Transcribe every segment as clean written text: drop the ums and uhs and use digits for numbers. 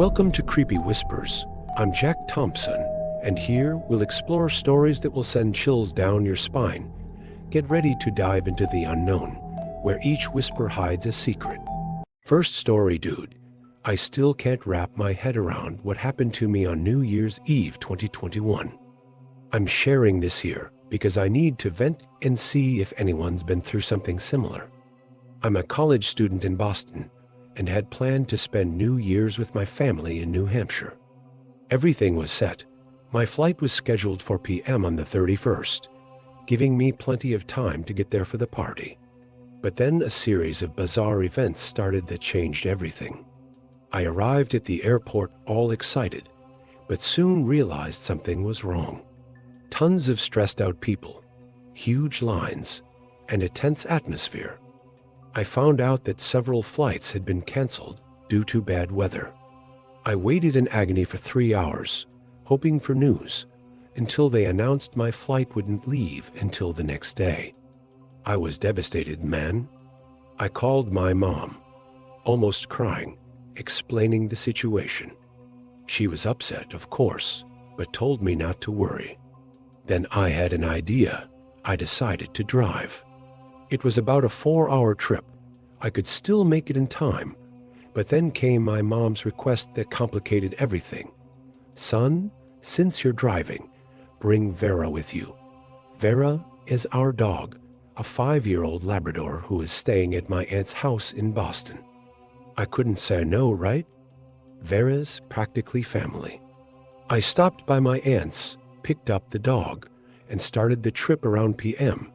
Welcome to Creepy Whispers. I'm Jack Thompson, and here we'll explore stories that will send chills down your spine. Get ready to dive into the unknown, where each whisper hides a secret. First story, dude. I still can't wrap my head around what happened to me on New Year's Eve 2021. I'm sharing this here because I need to vent and see if anyone's been through something similar. I'm a college student in Boston and had planned to spend New Year's with my family in New Hampshire. Everything was set. My flight was scheduled for p.m. on the 31st, giving me plenty of time to get there for the party. But then a series of bizarre events started that changed everything. I arrived at the airport all excited, but soon realized something was wrong. Tons of stressed out people, huge lines, and a tense atmosphere. I found out that several flights had been canceled due to bad weather. I waited in agony for 3 hours, hoping for news, until they announced my flight wouldn't leave until the next day. I was devastated, man. I called my mom, almost crying, explaining the situation. She was upset, of course, but told me not to worry. Then I had an idea. I decided to drive. It was about a 4-hour trip. I could still make it in time, but then came my mom's request that complicated everything. Son, since you're driving, bring Vera with you. Vera is our dog, a 5-year-old Labrador who is staying at my aunt's house in Boston. I couldn't say no, right? Vera's practically family. I stopped by my aunt's, picked up the dog, and started the trip around p.m.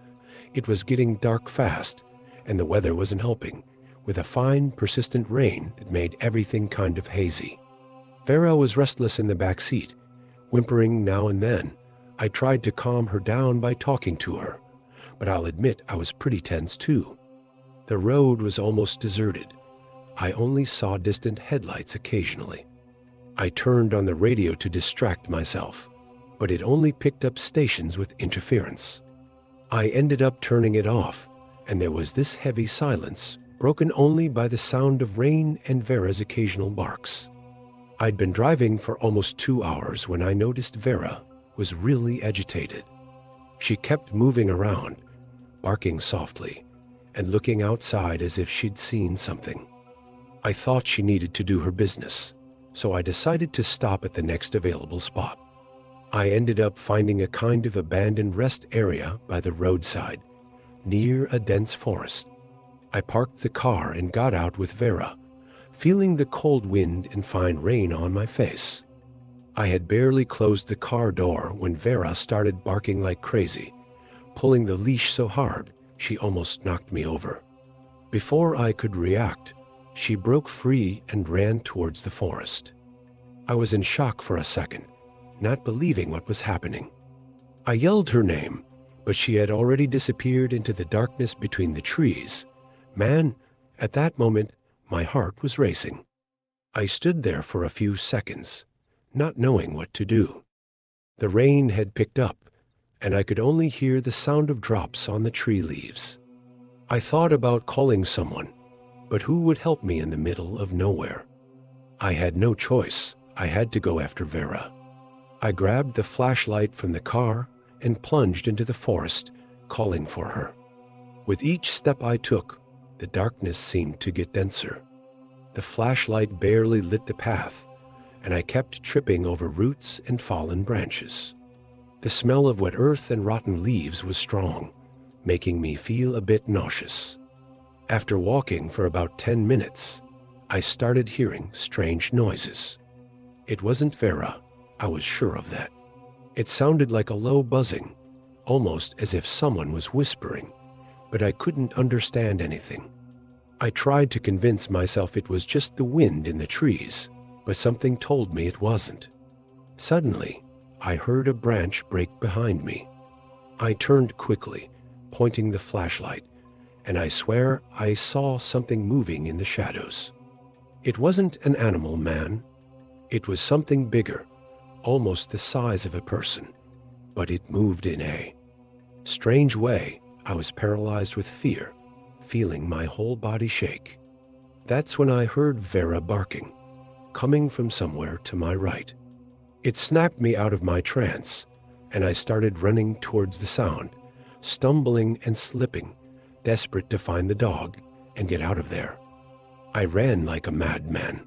It was getting dark fast, and the weather wasn't helping, with a fine, persistent rain that made everything kind of hazy. Vera was restless in the back seat, whimpering now and then. I tried to calm her down by talking to her, but I'll admit I was pretty tense too. The road was almost deserted. I only saw distant headlights occasionally. I turned on the radio to distract myself, but it only picked up stations with interference. I ended up turning it off, and there was this heavy silence, broken only by the sound of rain and Vera's occasional barks. I'd been driving for almost 2 hours when I noticed Vera was really agitated. She kept moving around, barking softly, and looking outside as if she'd seen something. I thought she needed to do her business, so I decided to stop at the next available spot. I ended up finding a kind of abandoned rest area by the roadside, near a dense forest. I parked the car and got out with Vera, feeling the cold wind and fine rain on my face. I had barely closed the car door when Vera started barking like crazy, pulling the leash so hard she almost knocked me over. Before I could react, she broke free and ran towards the forest. I was in shock for a second, not believing what was happening. I yelled her name, but she had already disappeared into the darkness between the trees. Man, at that moment, my heart was racing. I stood there for a few seconds, not knowing what to do. The rain had picked up, and I could only hear the sound of drops on the tree leaves. I thought about calling someone, but who would help me in the middle of nowhere? I had no choice. I had to go after Vera. I grabbed the flashlight from the car and plunged into the forest, calling for her. With each step I took, the darkness seemed to get denser. The flashlight barely lit the path, and I kept tripping over roots and fallen branches. The smell of wet earth and rotten leaves was strong, making me feel a bit nauseous. After walking for about 10 minutes, I started hearing strange noises. It wasn't Vera. I was sure of that. It sounded like a low buzzing, almost as if someone was whispering, but I couldn't understand anything. I tried to convince myself it was just the wind in the trees, but something told me it wasn't. Suddenly, I heard a branch break behind me. I turned quickly, pointing the flashlight, and I swear I saw something moving in the shadows. It wasn't an animal, man. It was something bigger, almost the size of a person, but it moved in a strange way. I was paralyzed with fear, feeling my whole body shake. That's when I heard Vera barking, coming from somewhere to my right. It snapped me out of my trance, and I started running towards the sound, stumbling and slipping, desperate to find the dog and get out of there. I ran like a madman.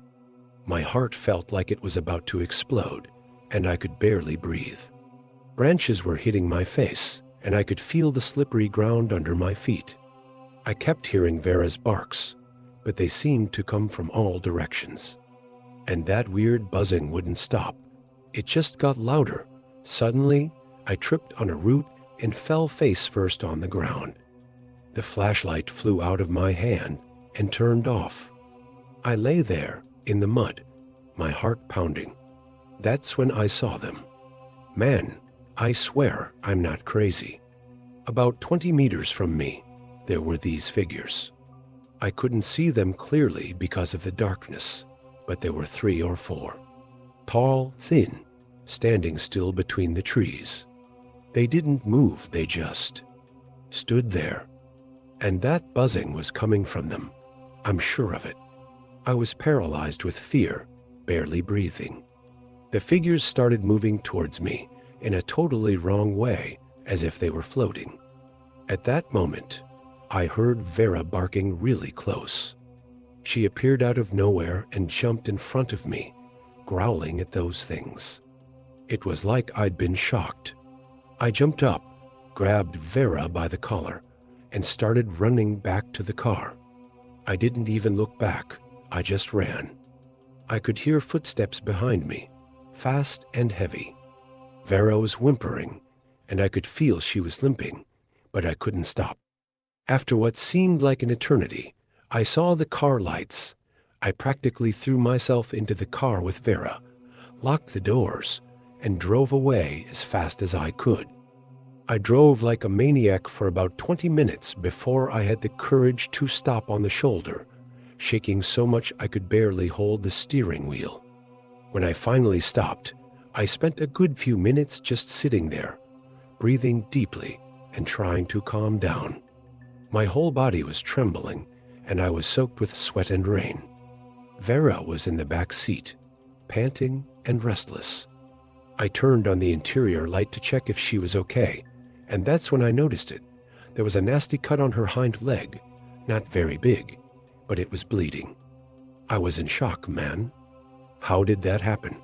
My heart felt like it was about to explode, and I could barely breathe. Branches were hitting my face, and I could feel the slippery ground under my feet. I kept hearing Vera's barks, but they seemed to come from all directions. And that weird buzzing wouldn't stop. It just got louder. Suddenly, I tripped on a root and fell face first on the ground. The flashlight flew out of my hand and turned off. I lay there in the mud, my heart pounding. That's when I saw them. Man, I swear I'm not crazy. About 20 meters from me, there were these figures. I couldn't see them clearly because of the darkness, but there were 3 or 4. Tall, thin, standing still between the trees. They didn't move, they just stood there. And that buzzing was coming from them. I'm sure of it. I was paralyzed with fear, barely breathing. The figures started moving towards me in a totally wrong way, as if they were floating. At that moment, I heard Vera barking really close. She appeared out of nowhere and jumped in front of me, growling at those things. It was like I'd been shocked. I jumped up, grabbed Vera by the collar, and started running back to the car. I didn't even look back, I just ran. I could hear footsteps behind me, fast and heavy. Vera was whimpering, and I could feel she was limping, but I couldn't stop. After what seemed like an eternity, I saw the car lights. I practically threw myself into the car with Vera, locked the doors, and drove away as fast as I could. I drove like a maniac for about 20 minutes before I had the courage to stop on the shoulder, shaking so much I could barely hold the steering wheel. When I finally stopped, I spent a good few minutes just sitting there, breathing deeply and trying to calm down. My whole body was trembling, and I was soaked with sweat and rain. Vera was in the back seat, panting and restless. I turned on the interior light to check if she was okay, and that's when I noticed it. There was a nasty cut on her hind leg, not very big, but it was bleeding. I was in shock, man. How did that happen?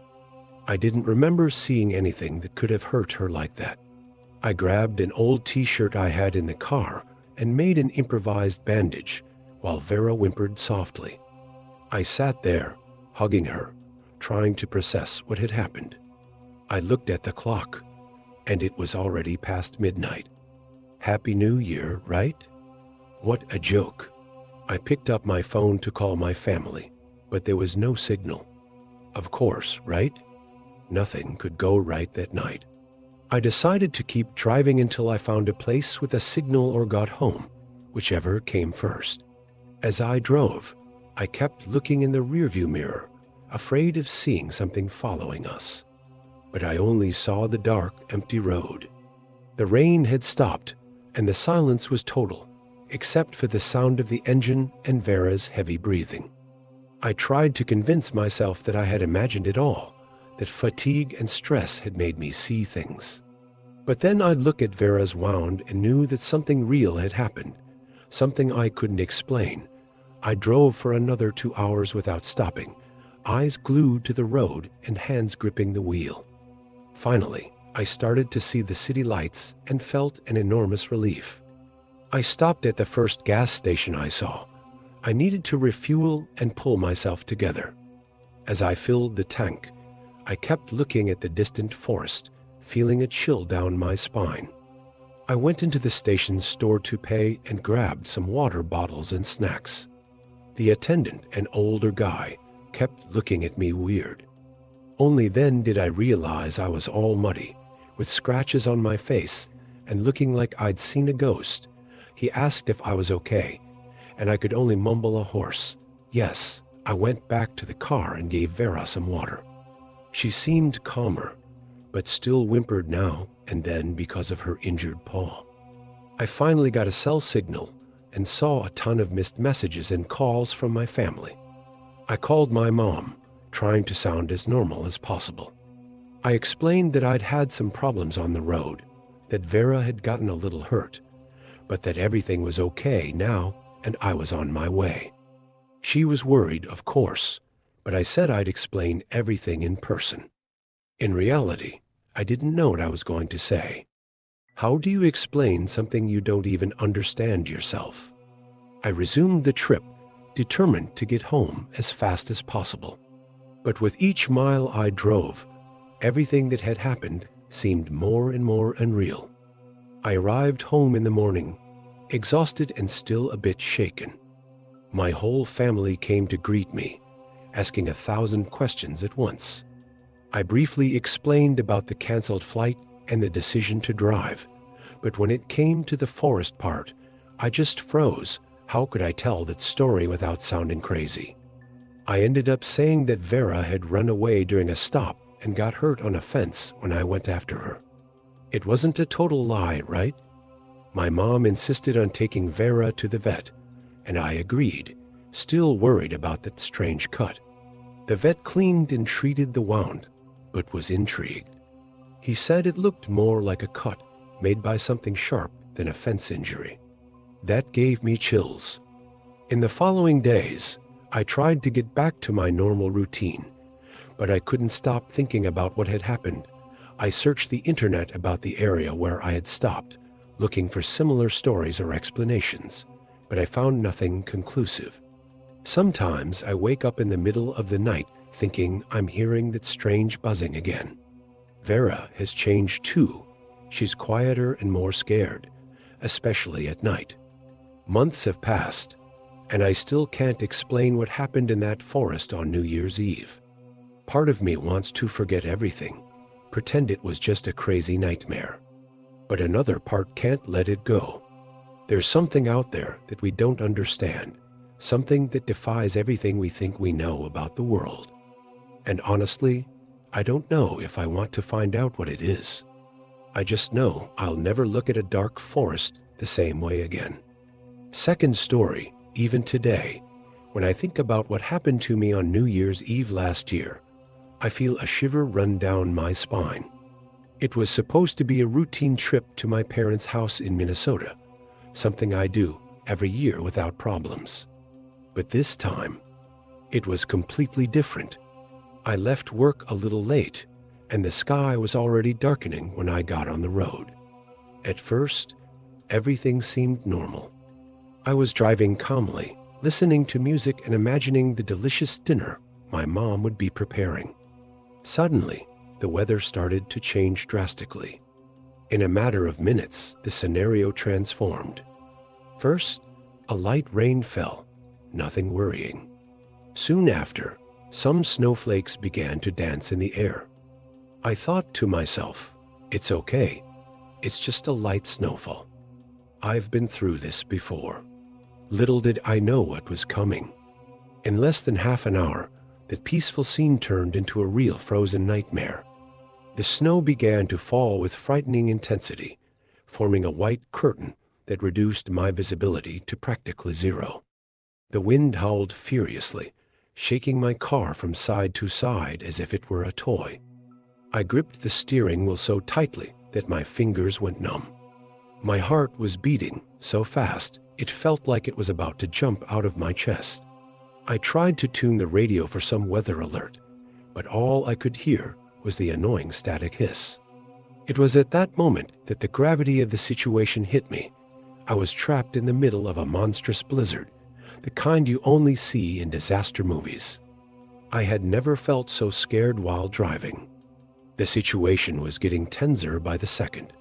I didn't remember seeing anything that could have hurt her like that. I grabbed an old t-shirt I had in the car and made an improvised bandage while Vera whimpered softly. I sat there, hugging her, trying to process what had happened. I looked at the clock, and it was already past midnight. Happy New Year, right? What a joke. I picked up my phone to call my family, but there was no signal. Of course, right? Nothing could go right that night. I decided to keep driving until I found a place with a signal or got home, whichever came first. As I drove, I kept looking in the rearview mirror, afraid of seeing something following us. But I only saw the dark, empty road. The rain had stopped, and the silence was total, except for the sound of the engine and Vera's heavy breathing. I tried to convince myself that I had imagined it all, that fatigue and stress had made me see things. But then I'd look at Vera's wound and knew that something real had happened, something I couldn't explain. I drove for another 2 hours without stopping, eyes glued to the road and hands gripping the wheel. Finally, I started to see the city lights and felt an enormous relief. I stopped at the first gas station I saw. I needed to refuel and pull myself together. As I filled the tank, I kept looking at the distant forest, feeling a chill down my spine. I went into the station's store to pay and grabbed some water bottles and snacks. The attendant, an older guy, kept looking at me weird. Only then did I realize I was all muddy, with scratches on my face and looking like I'd seen a ghost. He asked if I was okay, and I could only mumble a hoarse yes. I went back to the car and gave Vera some water. She seemed calmer, but still whimpered now and then because of her injured paw. I finally got a cell signal and saw a ton of missed messages and calls from my family. I called my mom, trying to sound as normal as possible. I explained that I'd had some problems on the road, that Vera had gotten a little hurt, but that everything was okay now and I was on my way. She was worried, of course, but I said I'd explain everything in person. In reality, I didn't know what I was going to say. How do you explain something you don't even understand yourself? I resumed the trip, determined to get home as fast as possible. But with each mile I drove, everything that had happened seemed more and more unreal. I arrived home in the morning, exhausted and still a bit shaken. My whole family came to greet me, asking 1,000 questions at once. I briefly explained about the canceled flight and the decision to drive, but when it came to the forest part, I just froze. How could I tell that story without sounding crazy? I ended up saying that Vera had run away during a stop and got hurt on a fence when I went after her. It wasn't a total lie, right? My mom insisted on taking Vera to the vet, and I agreed, still worried about that strange cut. The vet cleaned and treated the wound, but was intrigued. He said it looked more like a cut made by something sharp than a fence injury. That gave me chills. In the following days, I tried to get back to my normal routine, but I couldn't stop thinking about what had happened. I searched the internet about the area where I had stopped, looking for similar stories or explanations, but I found nothing conclusive. Sometimes I wake up in the middle of the night thinking I'm hearing that strange buzzing again. Vera has changed too. She's quieter and more scared, especially at night. Months have passed, and I still can't explain what happened in that forest on New Year's Eve. Part of me wants to forget everything, pretend it was just a crazy nightmare. But another part can't let it go. There's something out there that we don't understand, something that defies everything we think we know about the world. And honestly, I don't know if I want to find out what it is. I just know I'll never look at a dark forest the same way again. Second story, even today, when I think about what happened to me on New Year's Eve last year, I feel a shiver run down my spine. It was supposed to be a routine trip to my parents' house in Minnesota, something I do every year without problems. But this time, it was completely different. I left work a little late, and the sky was already darkening when I got on the road. At first, everything seemed normal. I was driving calmly, listening to music and imagining the delicious dinner my mom would be preparing. Suddenly, the weather started to change drastically. In a matter of minutes, the scenario transformed. First, a light rain fell, nothing worrying. Soon after, some snowflakes began to dance in the air. I thought to myself, it's okay, it's just a light snowfall. I've been through this before. Little did I know what was coming. In less than half an hour, that peaceful scene turned into a real frozen nightmare. The snow began to fall with frightening intensity, forming a white curtain that reduced my visibility to practically zero. The wind howled furiously, shaking my car from side to side as if it were a toy. I gripped the steering wheel so tightly that my fingers went numb. My heart was beating so fast it felt like it was about to jump out of my chest. I tried to tune the radio for some weather alert, but all I could hear was the annoying static hiss. It was at that moment that the gravity of the situation hit me. I was trapped in the middle of a monstrous blizzard, the kind you only see in disaster movies. I had never felt so scared while driving. The situation was getting tenser by the second.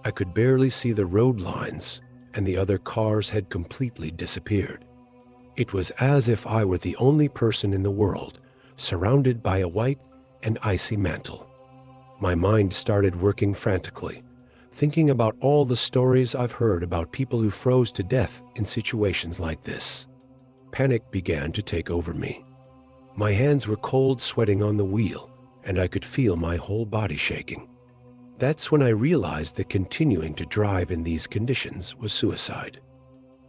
I could barely see the road lines, and the other cars had completely disappeared. It was as if I were the only person in the world, surrounded by a white and icy mantle. My mind started working frantically, thinking about all the stories I've heard about people who froze to death in situations like this. Panic began to take over me. My hands were cold sweating on the wheel, and I could feel my whole body shaking. That's when I realized that continuing to drive in these conditions was suicide.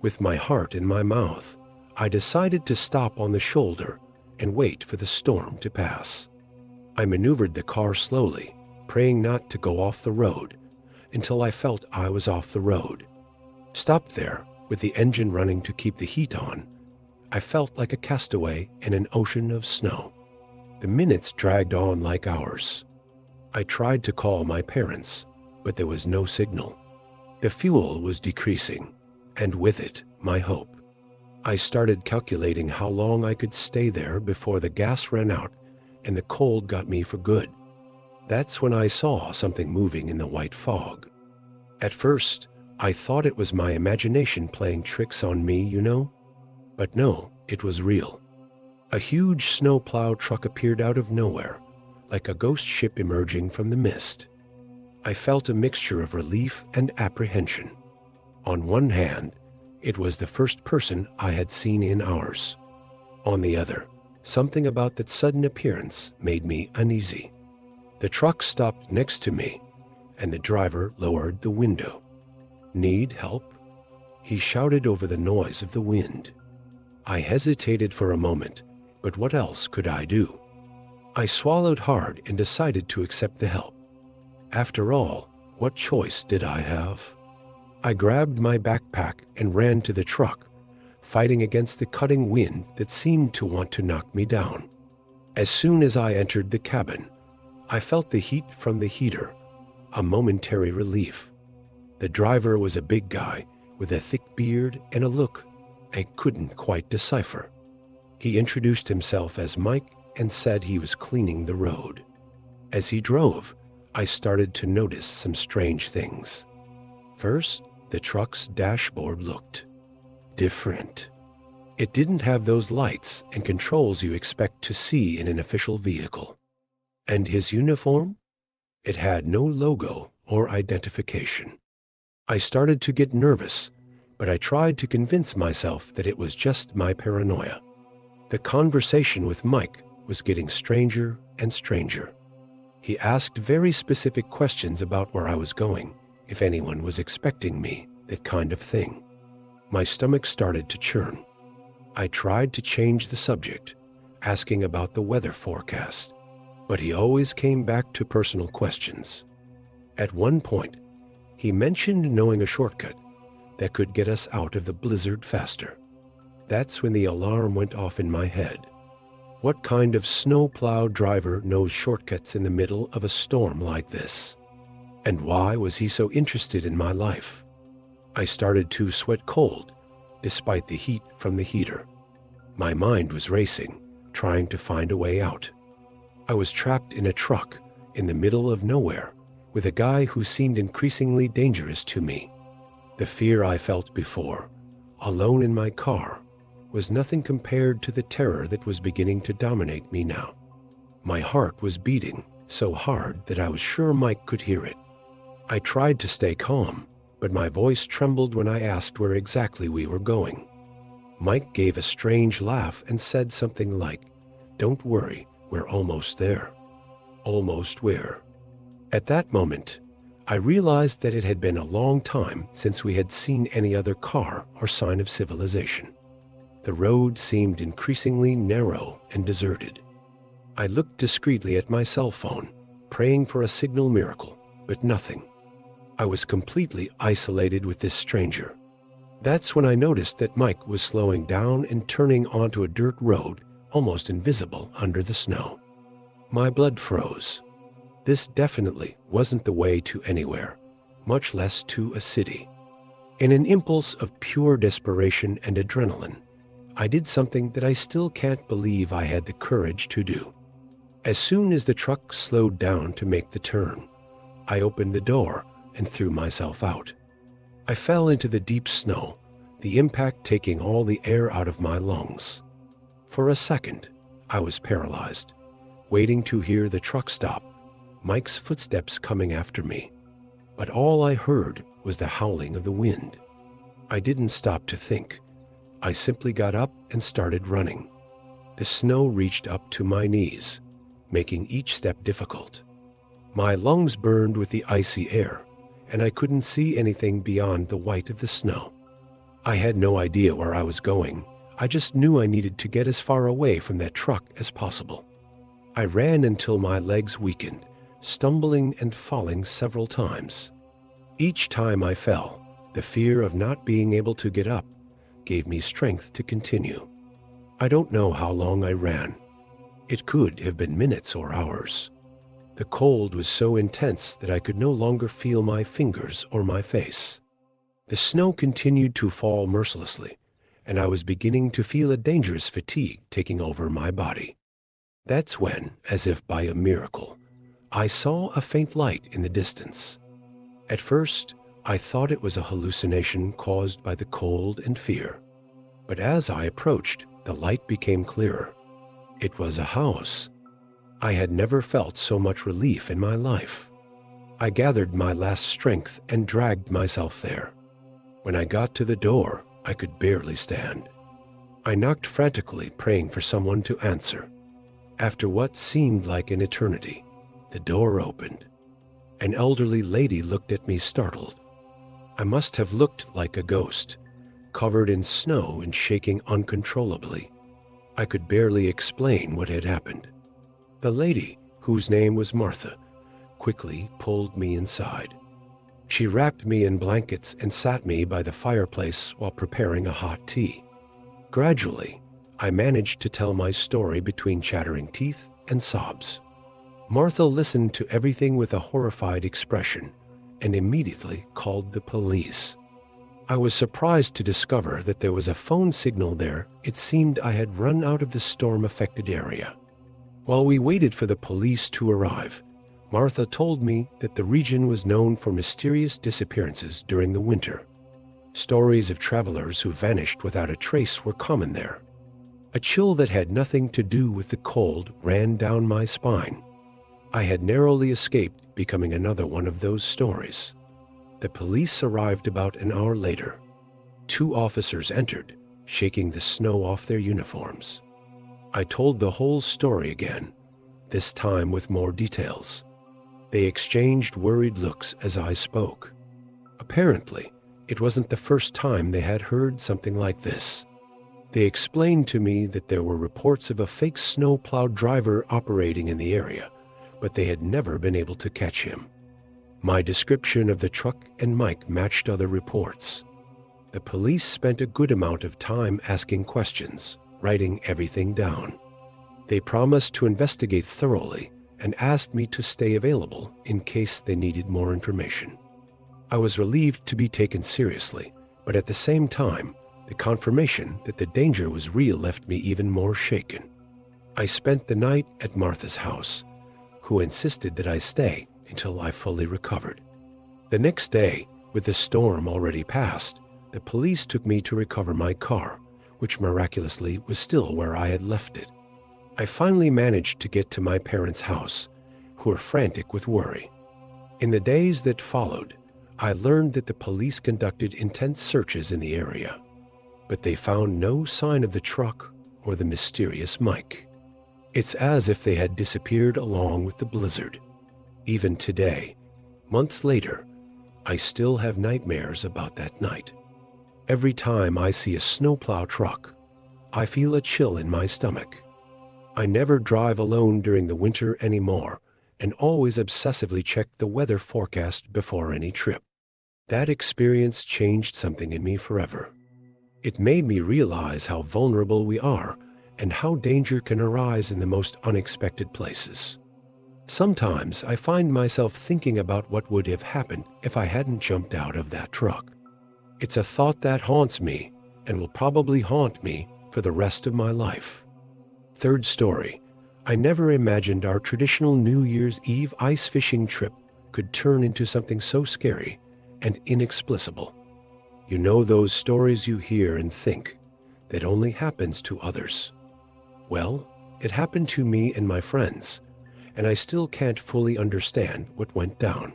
With my heart in my mouth, I decided to stop on the shoulder and wait for the storm to pass. I maneuvered the car slowly, praying not to go off the road, until I felt I was off the road. Stopped there, with the engine running to keep the heat on, I felt like a castaway in an ocean of snow. The minutes dragged on like hours. I tried to call my parents, but there was no signal. The fuel was decreasing, and with it, my hope. I started calculating how long I could stay there before the gas ran out and the cold got me for good. That's when I saw something moving in the white fog. At first, I thought it was my imagination playing tricks on me, you know? But no, it was real. A huge snowplow truck appeared out of nowhere, like a ghost ship emerging from the mist. I felt a mixture of relief and apprehension. On one hand, it was the first person I had seen in hours. On the other, something about that sudden appearance made me uneasy. The truck stopped next to me, and the driver lowered the window. "Need help?" he shouted over the noise of the wind. I hesitated for a moment, but what else could I do? I swallowed hard and decided to accept the help. After all, what choice did I have? I grabbed my backpack and ran to the truck, fighting against the cutting wind that seemed to want to knock me down. As soon as I entered the cabin, I felt the heat from the heater, a momentary relief. The driver was a big guy with a thick beard and a look I couldn't quite decipher. He introduced himself as Mike and said he was cleaning the road. As he drove, I started to notice some strange things. First, the truck's dashboard looked different. It didn't have those lights and controls you expect to see in an official vehicle. And his uniform? It had no logo or identification. I started to get nervous, but I tried to convince myself that it was just my paranoia. The conversation with Mike was getting stranger and stranger. He asked very specific questions about where I was going, if anyone was expecting me, that kind of thing. My stomach started to churn. I tried to change the subject, asking about the weather forecast, but he always came back to personal questions. At one point, he mentioned knowing a shortcut that could get us out of the blizzard faster. That's when the alarm went off in my head. What kind of snowplow driver knows shortcuts in the middle of a storm like this? And why was he so interested in my life? I started to sweat cold, despite the heat from the heater. My mind was racing, trying to find a way out. I was trapped in a truck in the middle of nowhere with a guy who seemed increasingly dangerous to me. The fear I felt before, alone in my car, was nothing compared to the terror that was beginning to dominate me now. My heart was beating so hard that I was sure Mike could hear it. I tried to stay calm, but my voice trembled when I asked where exactly we were going. Mike gave a strange laugh and said something like, "Don't worry, we're almost there." Almost where? At that moment, I realized that it had been a long time since we had seen any other car or sign of civilization. The road seemed increasingly narrow and deserted. I looked discreetly at my cell phone, praying for a signal miracle, but nothing. I was completely isolated with this stranger. That's when I noticed that Mike was slowing down and turning onto a dirt road, almost invisible under the snow. My blood froze. This definitely wasn't the way to anywhere, much less to a city. In an impulse of pure desperation and adrenaline, I did something that I still can't believe I had the courage to do. As soon as the truck slowed down to make the turn, I opened the door and threw myself out. I fell into the deep snow, the impact taking all the air out of my lungs. For a second, I was paralyzed, waiting to hear the truck stop, Mike's footsteps coming after me. But all I heard was the howling of the wind. I didn't stop to think. I simply got up and started running. The snow reached up to my knees, making each step difficult. My lungs burned with the icy air, and I couldn't see anything beyond the white of the snow. I had no idea where I was going, I just knew I needed to get as far away from that truck as possible. I ran until my legs weakened, stumbling and falling several times. Each time I fell, the fear of not being able to get up gave me strength to continue. I don't know how long I ran. It could have been minutes or hours. The cold was so intense that I could no longer feel my fingers or my face. The snow continued to fall mercilessly, and I was beginning to feel a dangerous fatigue taking over my body. That's when, as if by a miracle, I saw a faint light in the distance. At first, I thought it was a hallucination caused by the cold and fear. But as I approached, the light became clearer. It was a house. I had never felt so much relief in my life. I gathered my last strength and dragged myself there. When I got to the door, I could barely stand. I knocked frantically, praying for someone to answer. After what seemed like an eternity, the door opened. An elderly lady looked at me startled. I must have looked like a ghost, covered in snow and shaking uncontrollably. I could barely explain what had happened. The lady, whose name was Martha, quickly pulled me inside. She wrapped me in blankets and sat me by the fireplace while preparing a hot tea. Gradually, I managed to tell my story between chattering teeth and sobs. Martha listened to everything with a horrified expression and immediately called the police. I was surprised to discover that there was a phone signal there. It seemed I had run out of the storm-affected area. While we waited for the police to arrive, Martha told me that the region was known for mysterious disappearances during the winter. Stories of travelers who vanished without a trace were common there. A chill that had nothing to do with the cold ran down my spine. I had narrowly escaped becoming another one of those stories. The police arrived about an hour later. 2 officers entered, shaking the snow off their uniforms. I told the whole story again, this time with more details. They exchanged worried looks as I spoke. Apparently, it wasn't the first time they had heard something like this. They explained to me that there were reports of a fake snowplow driver operating in the area, but they had never been able to catch him. My description of the truck and Mike matched other reports. The police spent a good amount of time asking questions, writing everything down. They promised to investigate thoroughly and asked me to stay available in case they needed more information. I was relieved to be taken seriously, but at the same time, the confirmation that the danger was real left me even more shaken. I spent the night at Martha's house, who insisted that I stay until I fully recovered. The next day, with the storm already past, the police took me to recover my car, which miraculously was still where I had left it. I finally managed to get to my parents' house, who were frantic with worry. In the days that followed, I learned that the police conducted intense searches in the area, but they found no sign of the truck or the mysterious Mike. It's as if they had disappeared along with the blizzard. Even today, months later, I still have nightmares about that night. Every time I see a snowplow truck, I feel a chill in my stomach. I never drive alone during the winter anymore and always obsessively check the weather forecast before any trip. That experience changed something in me forever. It made me realize how vulnerable we are and how danger can arise in the most unexpected places. Sometimes I find myself thinking about what would have happened if I hadn't jumped out of that truck. It's a thought that haunts me and will probably haunt me for the rest of my life. Third story, I never imagined our traditional New Year's Eve ice fishing trip could turn into something so scary and inexplicable. You know those stories you hear and think that only happens to others. Well, it happened to me and my friends, and I still can't fully understand what went down.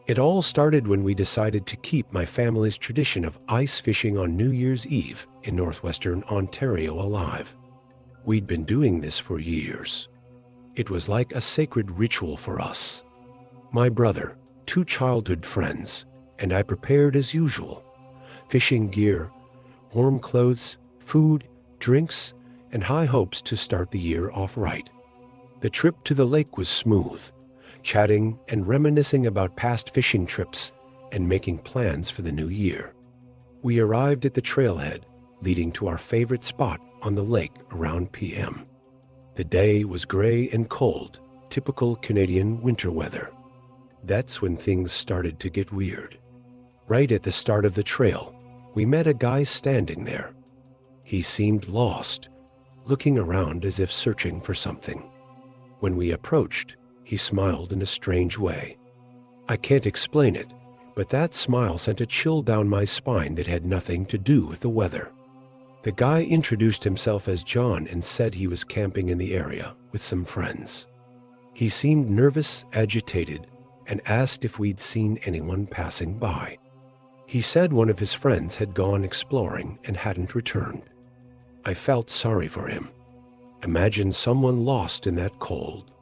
It all started when we decided to keep my family's tradition of ice fishing on New Year's Eve in northwestern Ontario alive. We'd been doing this for years. It was like a sacred ritual for us. My brother, 2 childhood friends, and I prepared as usual: fishing gear, warm clothes, food, drinks, and high hopes to start the year off right. The trip to the lake was smooth, chatting and reminiscing about past fishing trips and making plans for the new year. We arrived at the trailhead leading to our favorite spot on the lake around p.m. The day was gray and cold, typical Canadian winter weather. That's when things started to get weird. Right at the start of the trail, we met a guy standing there. He seemed lost, looking around as if searching for something. When we approached, he smiled in a strange way. I can't explain it, but that smile sent a chill down my spine that had nothing to do with the weather. The guy introduced himself as John and said he was camping in the area with some friends. He seemed nervous, agitated, and asked if we'd seen anyone passing by. He said one of his friends had gone exploring and hadn't returned. I felt sorry for him. Imagine someone lost in that cold.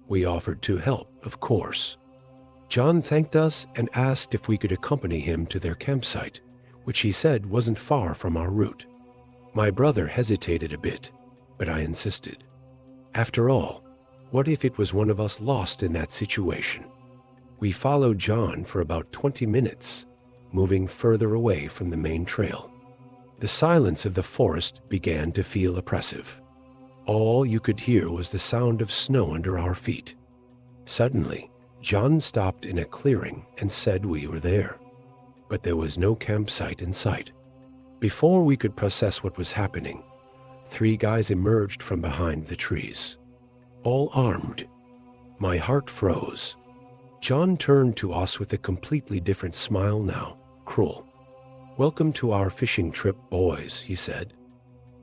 We offered to help, of course. John thanked us and asked if we could accompany him to their campsite, which he said wasn't far from our route. My brother hesitated a bit, but I insisted. After all, what if it was one of us lost in that situation? We followed John for about 20 minutes, moving further away from the main trail. The silence of the forest began to feel oppressive. All you could hear was the sound of snow under our feet. Suddenly, John stopped in a clearing and said we were there. But there was no campsite in sight. Before we could process what was happening, 3 guys emerged from behind the trees, all armed. My heart froze. John turned to us with a completely different smile now, cruel. "Welcome to our fishing trip, boys," he said.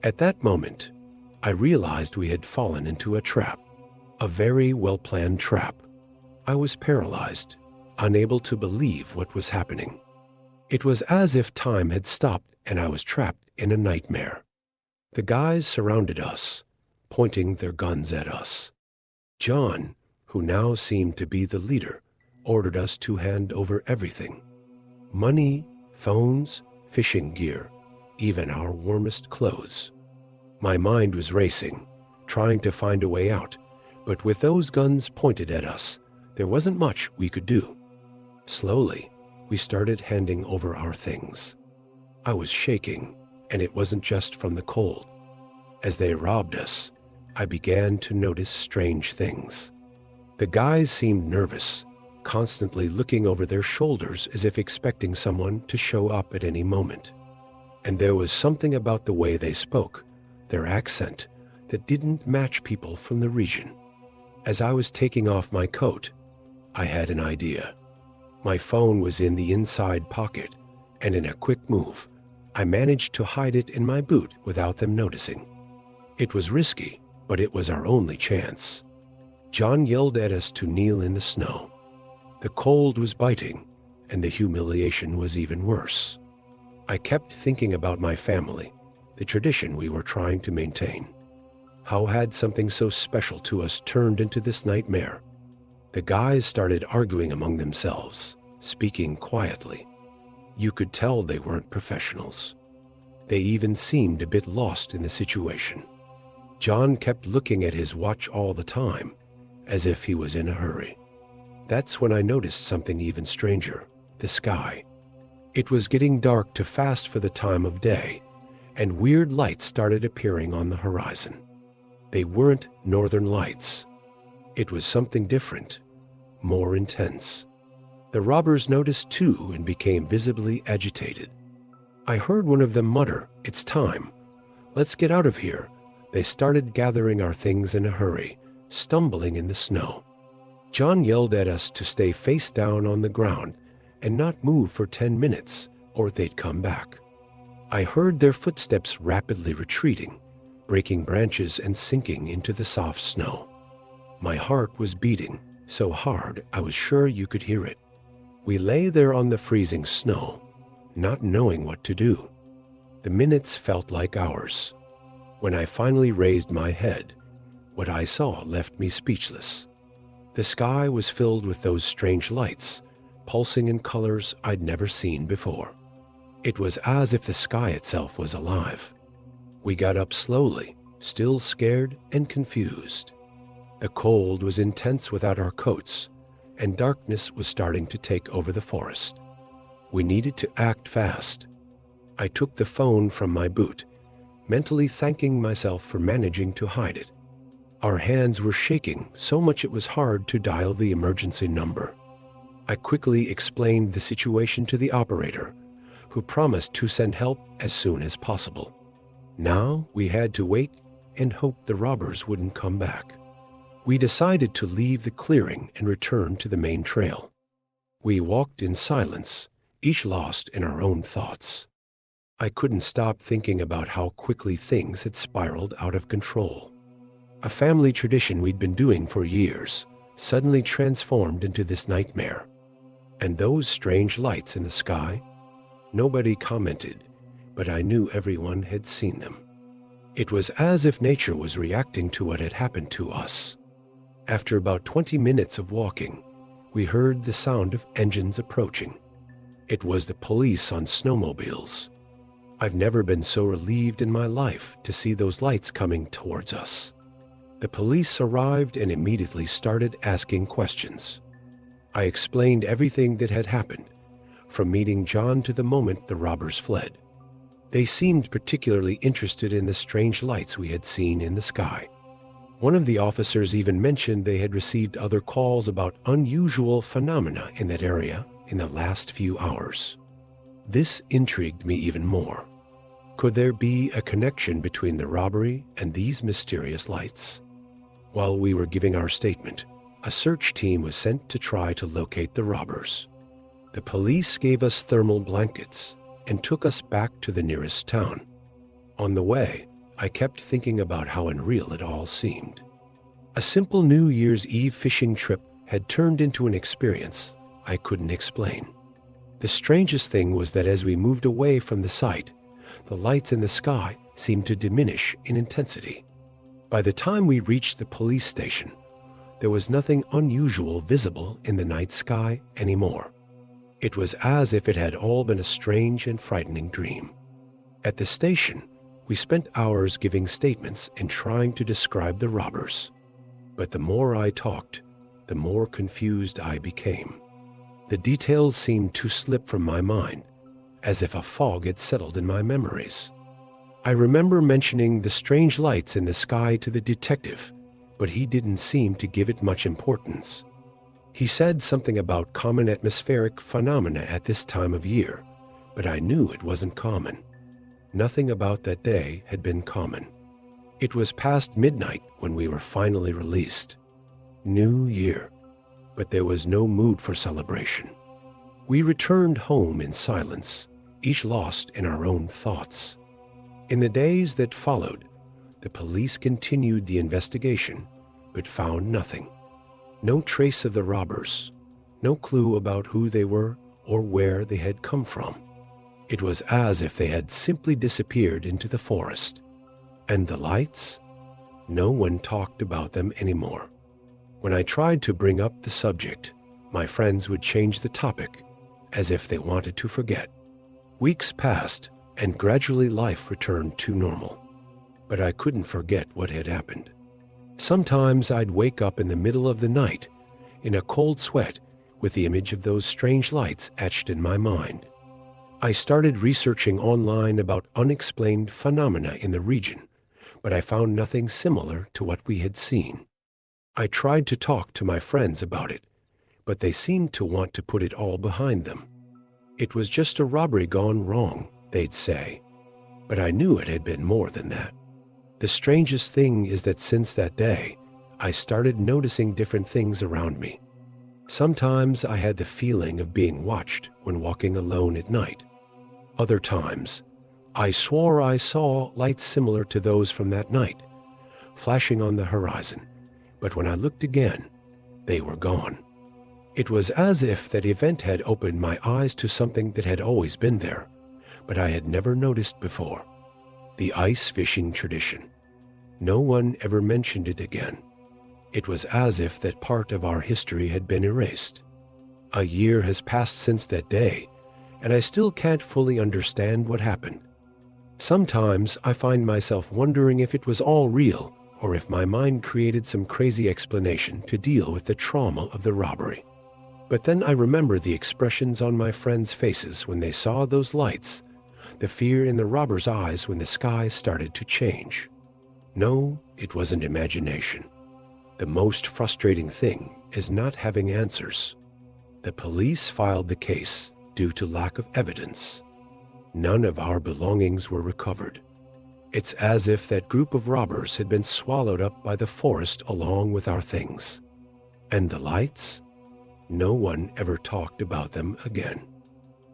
At that moment, I realized we had fallen into a trap, a very well-planned trap. I was paralyzed, unable to believe what was happening. It was as if time had stopped and I was trapped in a nightmare. The guys surrounded us, pointing their guns at us. John, who now seemed to be the leader, ordered us to hand over everything. Money, phones, fishing gear, even our warmest clothes. My mind was racing, trying to find a way out, but with those guns pointed at us, there wasn't much we could do. Slowly, we started handing over our things. I was shaking, and it wasn't just from the cold. As they robbed us, I began to notice strange things. The guys seemed nervous, constantly looking over their shoulders as if expecting someone to show up at any moment. And there was something about the way they spoke, their accent, that didn't match people from the region. As I was taking off my coat, I had an idea. My phone was in the inside pocket, and in a quick move, I managed to hide it in my boot without them noticing. It was risky, but it was our only chance. John yelled at us to kneel in the snow. The cold was biting, and the humiliation was even worse. I kept thinking about my family, the tradition we were trying to maintain. How had something so special to us turned into this nightmare? The guys started arguing among themselves, speaking quietly. You could tell they weren't professionals. They even seemed a bit lost in the situation. John kept looking at his watch all the time, as if he was in a hurry. That's when I noticed something even stranger, the sky. It was getting dark too fast for the time of day, and weird lights started appearing on the horizon. They weren't northern lights. It was something different, more intense. The robbers noticed too and became visibly agitated. I heard one of them mutter, "It's time. Let's get out of here." They started gathering our things in a hurry, stumbling in the snow. John yelled at us to stay face down on the ground and not move for 10 minutes, or they'd come back. I heard their footsteps rapidly retreating, breaking branches and sinking into the soft snow. My heart was beating so hard I was sure you could hear it. We lay there on the freezing snow, not knowing what to do. The minutes felt like hours. When I finally raised my head, what I saw left me speechless. The sky was filled with those strange lights, pulsing in colors I'd never seen before. It was as if the sky itself was alive. We got up slowly, still scared and confused. The cold was intense without our coats, and darkness was starting to take over the forest. We needed to act fast. I took the phone from my boot, mentally thanking myself for managing to hide it. Our hands were shaking so much it was hard to dial the emergency number. I quickly explained the situation to the operator, who promised to send help as soon as possible. Now we had to wait and hope the robbers wouldn't come back. We decided to leave the clearing and return to the main trail. We walked in silence, each lost in our own thoughts. I couldn't stop thinking about how quickly things had spiraled out of control. A family tradition we'd been doing for years suddenly transformed into this nightmare. And those strange lights in the sky? Nobody commented, but I knew everyone had seen them. It was as if nature was reacting to what had happened to us. After about 20 minutes of walking, we heard the sound of engines approaching. It was the police on snowmobiles. I've never been so relieved in my life to see those lights coming towards us. The police arrived and immediately started asking questions. I explained everything that had happened, from meeting John to the moment the robbers fled. They seemed particularly interested in the strange lights we had seen in the sky. One of the officers even mentioned they had received other calls about unusual phenomena in that area in the last few hours. This intrigued me even more. Could there be a connection between the robbery and these mysterious lights? While we were giving our statement, a search team was sent to try to locate the robbers. The police gave us thermal blankets and took us back to the nearest town. On the way, I kept thinking about how unreal it all seemed. A simple New Year's Eve fishing trip had turned into an experience I couldn't explain. The strangest thing was that as we moved away from the site, the lights in the sky seemed to diminish in intensity. By the time we reached the police station, there was nothing unusual visible in the night sky anymore. It was as if it had all been a strange and frightening dream. At the station, we spent hours giving statements and trying to describe the robbers. But the more I talked, the more confused I became. The details seemed to slip from my mind, as if a fog had settled in my memories. I remember mentioning the strange lights in the sky to the detective, but he didn't seem to give it much importance. He said something about common atmospheric phenomena at this time of year, but I knew it wasn't common. Nothing about that day had been common. It was past midnight when we were finally released. New Year, but there was no mood for celebration. We returned home in silence, each lost in our own thoughts. In the days that followed, the police continued the investigation, but found nothing. No trace of the robbers, no clue about who they were or where they had come from. It was as if they had simply disappeared into the forest. And the lights? No one talked about them anymore. When I tried to bring up the subject, my friends would change the topic, as if they wanted to forget. Weeks passed, and gradually life returned to normal. But I couldn't forget what had happened. Sometimes I'd wake up in the middle of the night, in a cold sweat, with the image of those strange lights etched in my mind. I started researching online about unexplained phenomena in the region, but I found nothing similar to what we had seen. I tried to talk to my friends about it, but they seemed to want to put it all behind them. It was just a robbery gone wrong, they'd say. But I knew it had been more than that. The strangest thing is that since that day, I started noticing different things around me. Sometimes I had the feeling of being watched when walking alone at night. Other times, I swore I saw lights similar to those from that night, flashing on the horizon, but when I looked again, they were gone. It was as if that event had opened my eyes to something that had always been there, but I had never noticed before. The ice fishing tradition. No one ever mentioned it again. It was as if that part of our history had been erased. A year has passed since that day, and I still can't fully understand what happened. Sometimes I find myself wondering if it was all real or if my mind created some crazy explanation to deal with the trauma of the robbery. But then I remember the expressions on my friends' faces when they saw those lights, the fear in the robbers' eyes when the sky started to change. No, it wasn't imagination. The most frustrating thing is not having answers. The police filed the case due to lack of evidence. None of our belongings were recovered. It's as if that group of robbers had been swallowed up by the forest along with our things. And the lights? No one ever talked about them again.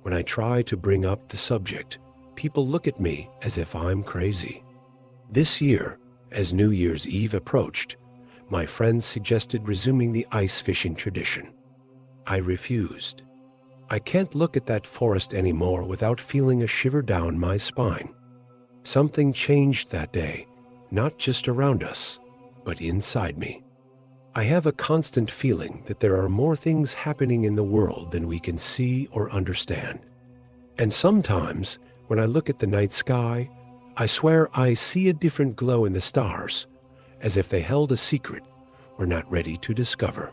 When I try to bring up the subject, people look at me as if I'm crazy. This year, as New Year's Eve approached, my friends suggested resuming the ice fishing tradition. I refused. I can't look at that forest anymore without feeling a shiver down my spine. Something changed that day, not just around us, but inside me. I have a constant feeling that there are more things happening in the world than we can see or understand. And sometimes, when I look at the night sky, I swear I see a different glow in the stars, as if they held a secret we're not ready to discover.